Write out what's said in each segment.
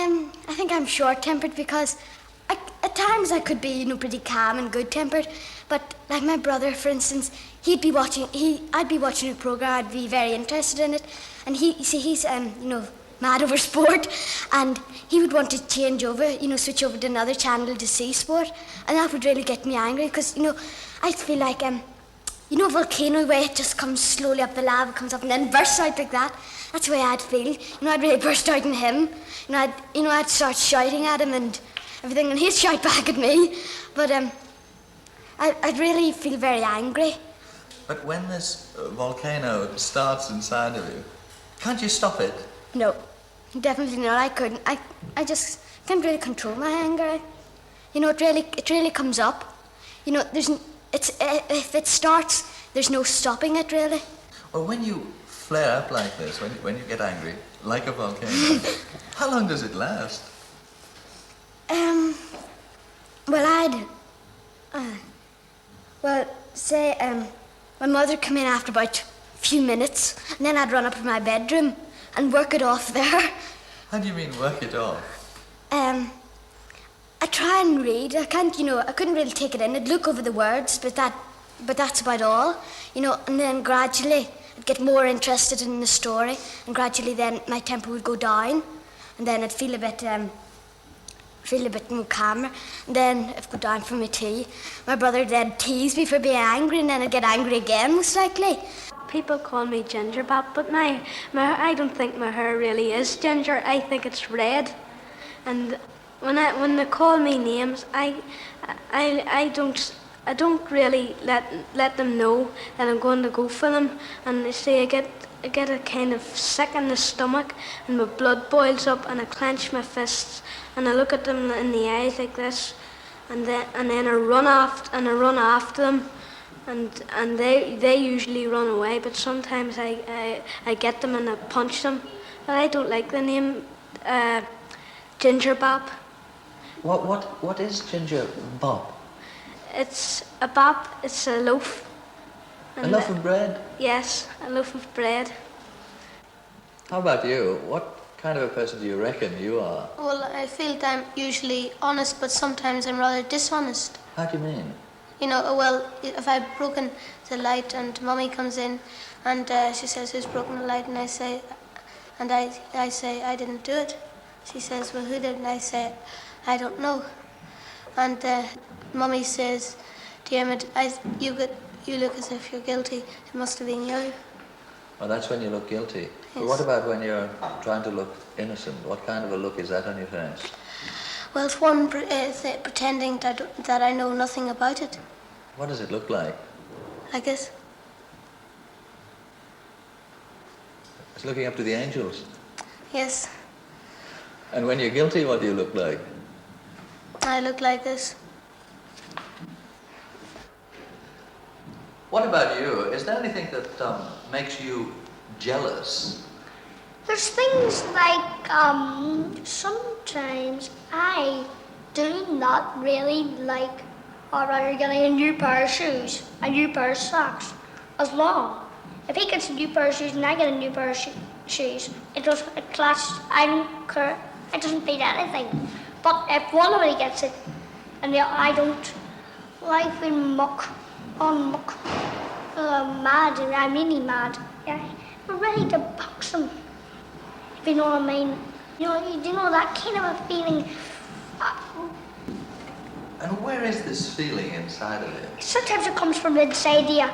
I think I'm short-tempered because at times I could be, pretty calm and good-tempered. But like my brother, for instance, I'd be watching a program, I'd be very interested in it, and he's mad over sport, and he would want to change over, switch over to another channel to see sport, and that would really get me angry because, I feel like, a volcano where it just comes slowly up, the lava comes up and then bursts out like that. That's the way I'd feel. I'd really burst out in him. I'd start shouting at him and everything, and he'd shout back at me. But I'd really feel very angry. But when this volcano starts inside of you, can't you stop it? No, definitely not. I couldn't. I just can't really control my anger. It really comes up. If it starts, there's no stopping it really. Well, when you flare up like this, when you get angry, like a volcano, how long does it last? Say, my mother come in after about a few minutes, and then I'd run up to my bedroom and work it off there. How do you mean work it off? I try and read. I couldn't really take it in. I'd look over the words, but that's about all. And then gradually I'd get more interested in the story, and gradually then my temper would go down, and then I'd feel a bit more calmer. And then I'd go down for my tea. My brother then tease me for being angry, and then I'd get angry again, most likely. People call me Ginger Bop, but I don't think my hair really is ginger. I think it's red, and when they call me names, I don't really let them know that I'm going to go for them, and they say I get a kind of sick in the stomach, and my blood boils up, and I clench my fists, and I look at them in the eyes like this, and then I run after them, and they usually run away, but sometimes I get them and I punch them. But I don't like the name Ginger Bop. What is Ginger Bop? It's a bop, it's a loaf. A loaf of bread? Yes, a loaf of bread. How about you? What kind of a person do you reckon you are? Well, I feel that I'm usually honest, but sometimes I'm rather dishonest. How do you mean? If I've broken the light and Mummy comes in and she says, "Who's broken the light?" and I say, "I didn't do it." She says, "Well, who did?" and I say, "I don't know." And Mummy says, "Diarmid, you look as if you're guilty. It must have been you." Well, that's when you look guilty. Yes. But what about when you're trying to look innocent? What kind of a look is that on your face? Well, it's one pretending that I know nothing about it. What does it look like? Like this. It's looking up to the angels. Yes. And when you're guilty, what do you look like? I look like this. What about you? Is there anything that makes you jealous? There's things like, sometimes I do not really like our brother getting a new pair of shoes, a new pair of socks, as long. If he gets a new pair of shoes and I get a new pair of shoes, it clashes, I don't care, it doesn't beat anything. But if one of them gets it and I don't, I feel muck, mad, I'm really mad. Yeah, we're ready to box him, if you know what I mean. You know that kind of a feeling. And where is this feeling inside of you? Sometimes it comes from inside you.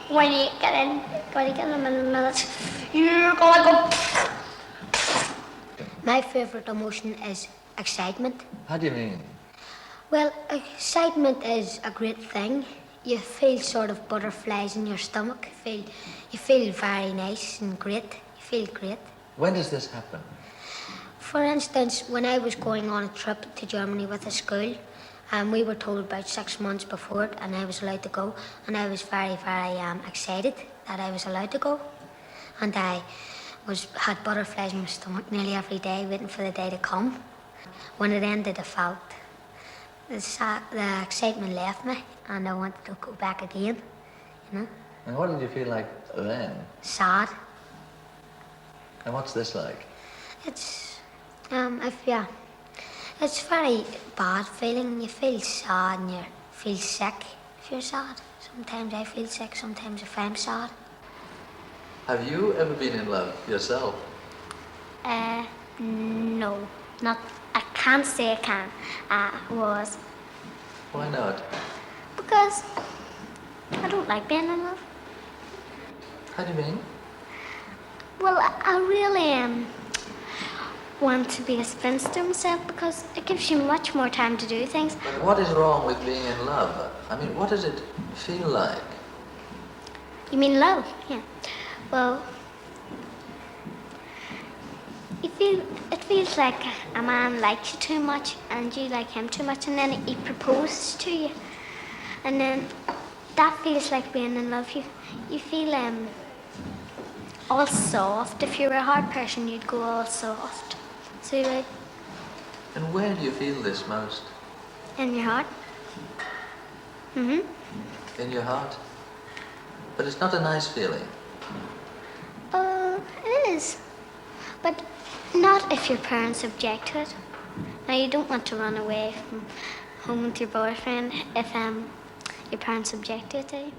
When you get them in a minute, you're gonna go. My favourite emotion is excitement. How do you mean? Well, excitement is a great thing. You feel sort of butterflies in your stomach. You feel very nice and great. You feel great. When does this happen? For instance, when I was going on a trip to Germany with a school, we were told about 6 months before it, and I was allowed to go, and I was very, very excited that I was allowed to go, and I had butterflies in my stomach nearly every day, waiting for the day to come. When it ended, I felt the excitement left me, and I wanted to go back again, And what did you feel like then? Sad. And what's this like? It's, yeah. It's a very bad feeling. You feel sad and you feel sick if you're sad. Sometimes I feel sick, sometimes if I'm sad. Have you ever been in love yourself? No. Not, I can't say I can. I was. Why not? Because I don't like being in love. How do you mean? Well, I really want to be a spinster myself because it gives you much more time to do things. But what is wrong with being in love? I mean, what does it feel like? You mean love? Yeah. Well, it feels like a man likes you too much and you like him too much, and then he proposes to you, and then that feels like being in love. You feel all soft. If you were a hard person, you'd go all soft. So you like And where do you feel this most? in your heart. Mhm. In your heart? But it's not a nice feeling. It is, but not if your parents object to it. Now you don't want to run away from home with your boyfriend if your parents object to it, do you?